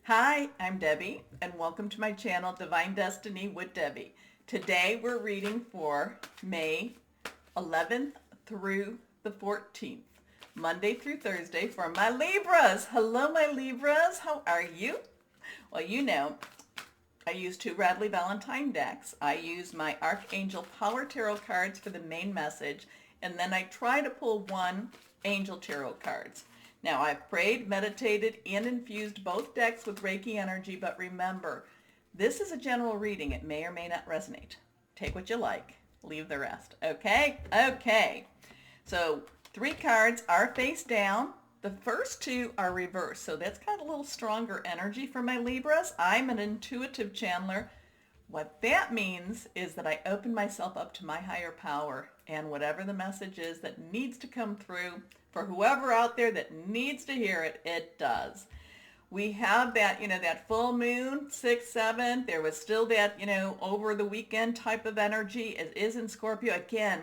Hi, I'm Debbie, and welcome to my channel, Divine Destiny with Debbie. Today we're reading for May 11th through the 14th, Monday through Thursday for my Libras. Hello, my Libras. How are you? Well, I use two Radley Valentine decks. I use my Archangel Power Tarot cards for the main message, and then I try to pull one Angel Tarot cards. Now, I've prayed, meditated, and infused both decks with Reiki energy, but remember, this is a general reading. It may or may not resonate. Take what you like, leave the rest. Okay? Okay. So, three cards are face down. The first two are reversed, so that's got a little stronger energy for my Libras. I'm an intuitive channeler. What that means is that I open myself up to my higher power, and whatever the message is that needs to come through for whoever out there that needs to hear it, it does. We have that, that full moon, 6, 7. There was still that, over the weekend type of energy. It is in Scorpio. Again,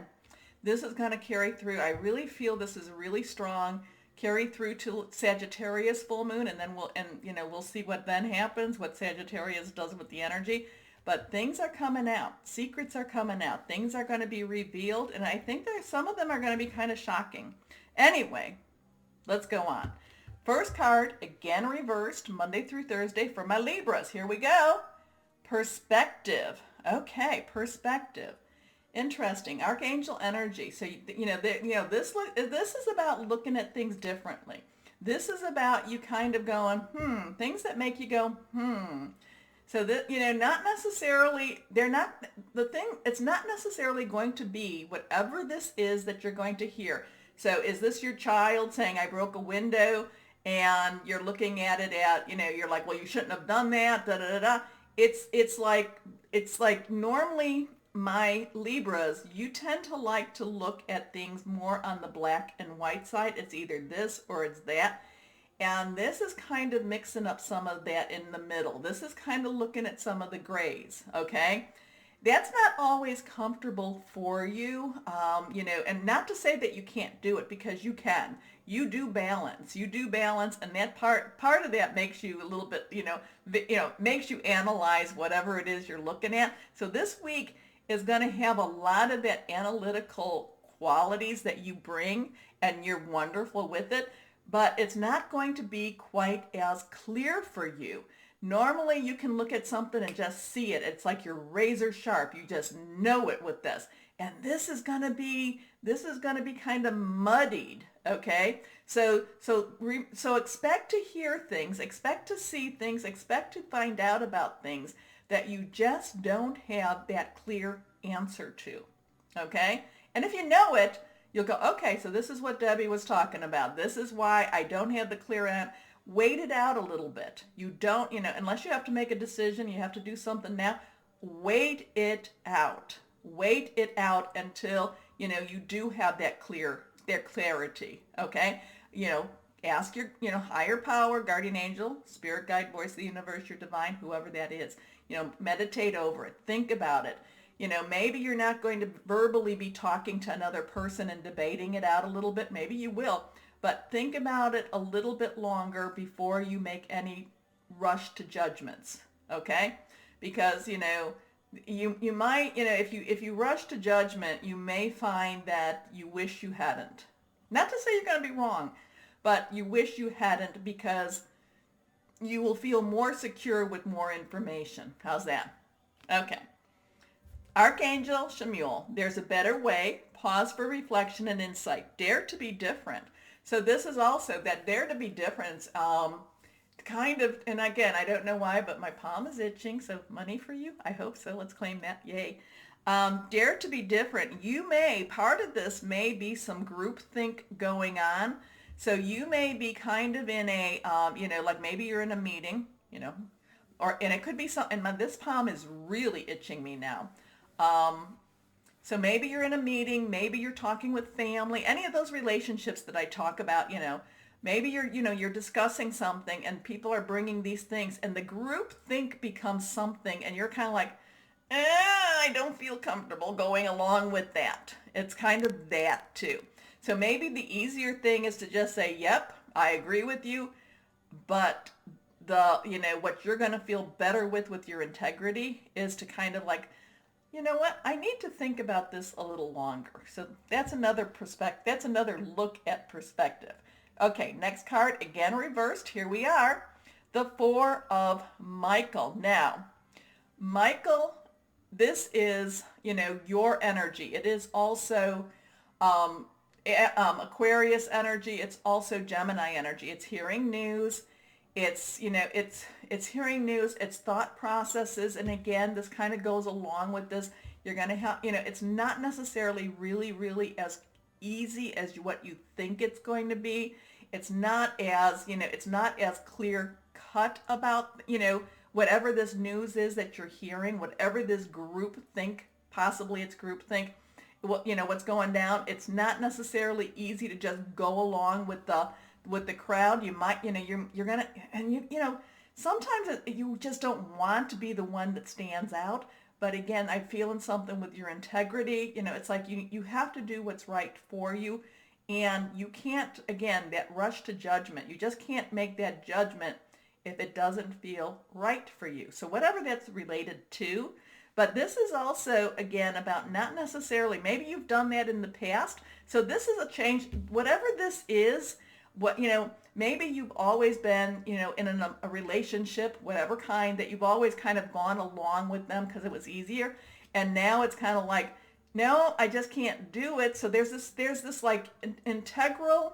this is going to carry through. I really feel this is really strong. Carry through to Sagittarius full moon, and then we'll see what then happens, what Sagittarius does with the energy. But things are coming out. Secrets are coming out. Things are going to be revealed, and I think some of them are going to be kind of shocking. Anyway, let's go on. First card, again reversed, Monday through Thursday for my Libras. Here we go. Perspective. Okay, perspective. Interesting. Archangel energy. So, this is about looking at things differently. This is about you kind of going, things that make you go, So that, not necessarily, it's not necessarily going to be whatever this is that you're going to hear. So is this your child saying, I broke a window, and you're looking at it you're like, well, you shouldn't have done that, da da da da. It's like normally my Libras, you tend to like to look at things more on the black and white side. It's either this or it's that. And this is kind of mixing up some of that in the middle. This is kind of looking at some of the grays, okay? That's not always comfortable for you, and not to say that you can't do it, because you can. You do balance, and that part of that makes you a little bit, makes you analyze whatever it is you're looking at. So this week is going to have a lot of that analytical qualities that you bring, and you're wonderful with it, but it's not going to be quite as clear for you. Normally you can look at something and just see it. It's like you're razor sharp. You just know it with this. And this is going to be kind of muddied, okay? So expect to hear things, expect to see things, expect to find out about things that you just don't have that clear answer to, okay? And if you know it, you'll go, okay, so this is what Debbie was talking about. This is why I don't have the clear answer. Wait it out a little bit. You don't, unless you have to make a decision, you have to do something now, wait it out. Wait it out until, you do have that clarity, okay? Ask your, higher power, guardian angel, spirit guide, voice of the universe, your divine, whoever that is. Meditate over it. Think about it. Maybe you're not going to verbally be talking to another person and debating it out a little bit. Maybe you will. But think about it a little bit longer before you make any rush to judgments, okay? Because, you might, if you rush to judgment, you may find that you wish you hadn't. Not to say you're going to be wrong, but you wish you hadn't, because you will feel more secure with more information. How's that? Okay. Archangel Chamuel, there's a better way. Pause for reflection and insight. Dare to be different. So this is also that dare to be different, kind of, and again, I don't know why, but my palm is itching, so money for you? I hope so. Let's claim that. Yay. Dare to be different. Part of this may be some groupthink going on. So you may be kind of in a, like maybe you're in a meeting, and it could be something, and this palm is really itching me now. So maybe you're in a meeting, maybe you're talking with family, any of those relationships that I talk about, maybe you're discussing something and people are bringing these things, and the group think becomes something, and you're kind of like, I don't feel comfortable going along with that. It's kind of that too. So maybe the easier thing is to just say, yep, I agree with you, but what you're going to feel better with your integrity is to kind of like, you know what, I need to think about this a little longer. So that's another perspective. That's another look at perspective. Okay, next card, again reversed. Here we are. The Four of Michael. Now, Michael, this is, your energy. It is also Aquarius energy. It's also Gemini energy. It's hearing news. It's hearing news. It's thought processes. And again, this kind of goes along with this. You're going to have, it's not necessarily really, really as easy as what you think it's going to be. It's not as, it's not as clear cut about, whatever this news is that you're hearing, whatever this group think, possibly it's group think, what's going down. It's not necessarily easy to just go along with the crowd. You might, you're gonna, and sometimes you just don't want to be the one that stands out. But again, I'm feeling something with your integrity. It's like you have to do what's right for you. And you can't, again, that rush to judgment. You just can't make that judgment if it doesn't feel right for you. So whatever that's related to. But this is also, again, about not necessarily, maybe you've done that in the past. So this is a change. Whatever this is, maybe you've always been, in a relationship, whatever kind, that you've always kind of gone along with them because it was easier. And now it's kind of like, no, I just can't do it. So there's this like integral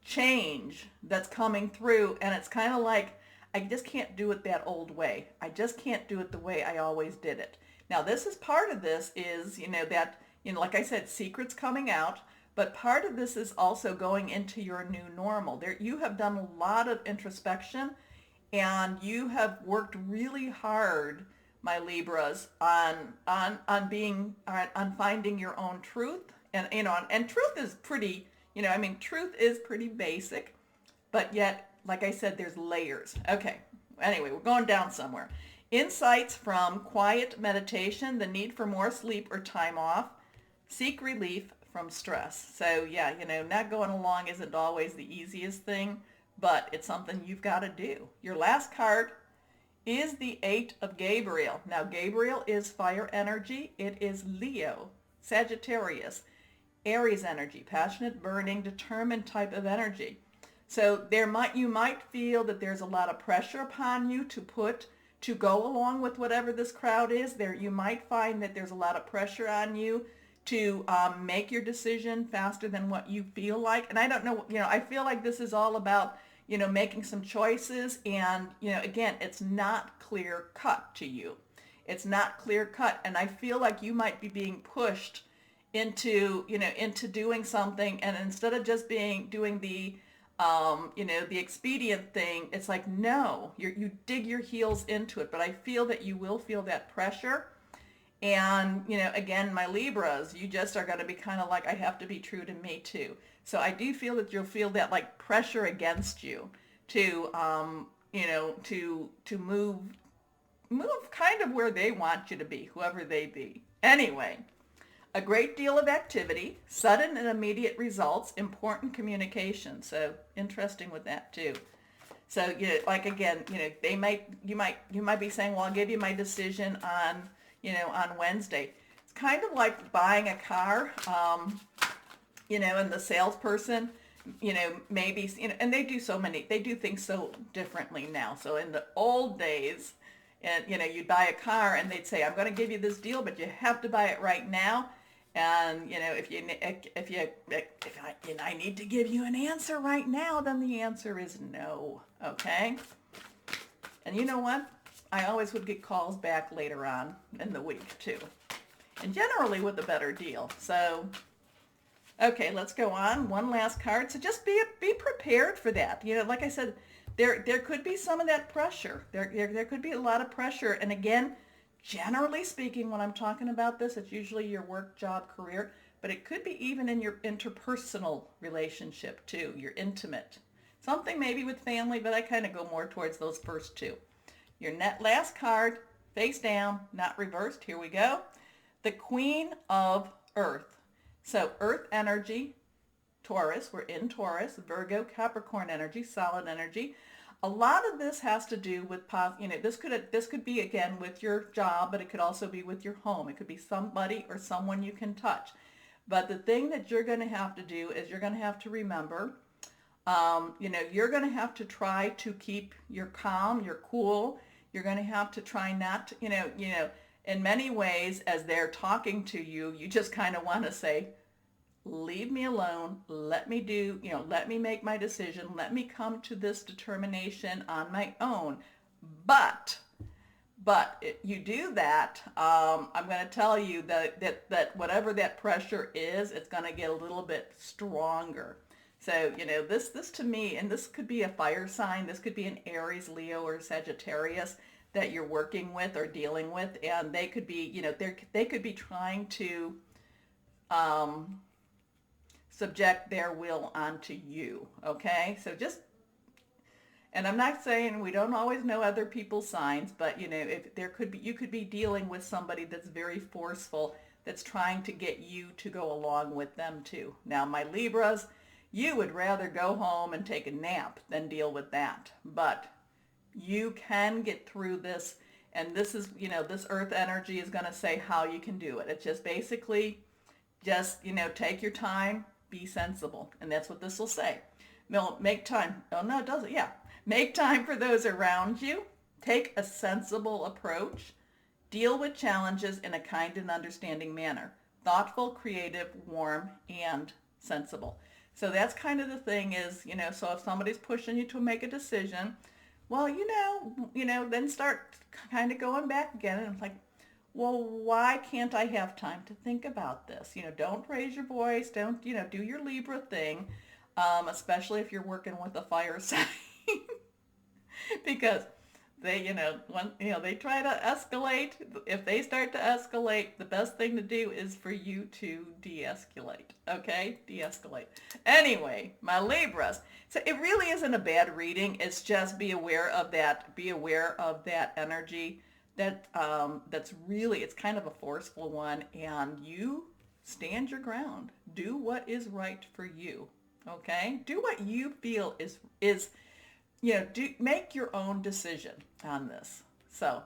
change that's coming through, and it's kind of like, I just can't do it that old way. I just can't do it the way I always did it. Now, this is part of this is, that, like I said, secrets coming out, but part of this is also going into your new normal. There, you have done a lot of introspection, and you have worked really hard, my Libras, on finding your own truth. And, and truth is pretty, truth is pretty basic, but yet, like I said, there's layers. Okay. Anyway, we're going down somewhere. Insights from quiet meditation, the need for more sleep or time off, seek relief from stress. So yeah, not going along isn't always the easiest thing, but it's something you've got to do. Your last card is the Eight of Gabriel. Now, Gabriel is fire energy. It is Leo, Sagittarius, Aries energy, passionate, burning, determined type of energy. So you might feel that there's a lot of pressure upon you to go along with whatever this crowd is. You might find that there's a lot of pressure on you to make your decision faster than what you feel like. And I don't know, I feel like this is all about, making some choices. And, again, it's not clear cut to you. It's not clear cut. And I feel like you might be being pushed into doing something. And instead of just doing the expedient thing, it's like, no, you dig your heels into it. But I feel that you will feel that pressure. And, again, my Libras, you just are going to be kind of like, I have to be true to me too. So I do feel that you'll feel that like pressure against you to move kind of where they want you to be, whoever they be. Anyway, a great deal of activity, sudden and immediate results, important communication. So interesting with that too. So, like again, you might be saying, well, I'll give you my decision on Wednesday. It's kind of like buying a car, and the salesperson, maybe, and they do things so differently now. So in the old days, and, you'd buy a car and they'd say, I'm going to give you this deal, but you have to buy it right now. And, if I need to give you an answer right now, then the answer is no. Okay. And you know what? I always would get calls back later on in the week too, and generally with a better deal. So, okay, let's go on. One last card. So just be prepared for that. Like I said, there could be some of that pressure. There could be a lot of pressure. And again, generally speaking, when I'm talking about this, it's usually your work, job, career, but it could be even in your interpersonal relationship too, your intimate. Something maybe with family, but I kind of go more towards those first two. Your last card, face down, not reversed. Here we go. The Queen of Earth. So Earth energy, Taurus. We're in Taurus. Virgo, Capricorn energy, solid energy. A lot of this has to do with, this could be again with your job, but it could also be with your home. It could be somebody or someone you can touch. But the thing that you're going to have to do is you're going to have to remember, you're going to have to try to keep your calm, your cool. You're going to have to try not to, in many ways, as they're talking to you, you just kind of want to say, leave me alone. Let me let me make my decision. Let me come to this determination on my own. But you do that, I'm going to tell you that whatever that pressure is, it's going to get a little bit stronger. So, this to me, and this could be a fire sign, this could be an Aries, Leo, or Sagittarius that you're working with or dealing with, and they could be, they could be trying to subject their will onto you, okay? So and I'm not saying we don't always know other people's signs, but if you could be dealing with somebody that's very forceful, that's trying to get you to go along with them too. Now, my Libras, you would rather go home and take a nap than deal with that. But you can get through this, and this is, this earth energy is going to say how you can do it. It's just basically take your time, be sensible. And that's what this will say. No, make time. Oh, no, it doesn't. Yeah. Make time for those around you. Take a sensible approach. Deal with challenges in a kind and understanding manner. Thoughtful, creative, warm, and sensible. So that's kind of the thing is, so if somebody's pushing you to make a decision, well, then start kind of going back again. And it's like, well, why can't I have time to think about this? Don't raise your voice. Don't, do your Libra thing, especially if you're working with a fire sign. Because they, they try to escalate. If they start to escalate, the best thing to do is for you to de-escalate, okay? De-escalate. Anyway, my Libras. So it really isn't a bad reading. It's just be aware of that. Be aware of that energy. That's really, it's kind of a forceful one, and you stand your ground. Do what is right for you, okay? Do what you feel is make your own decision on this. So,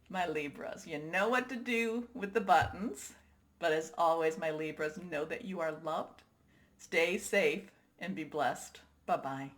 my Libras, you know what to do with the buttons, but as always, my Libras, know that you are loved. Stay safe and be blessed. Bye-bye.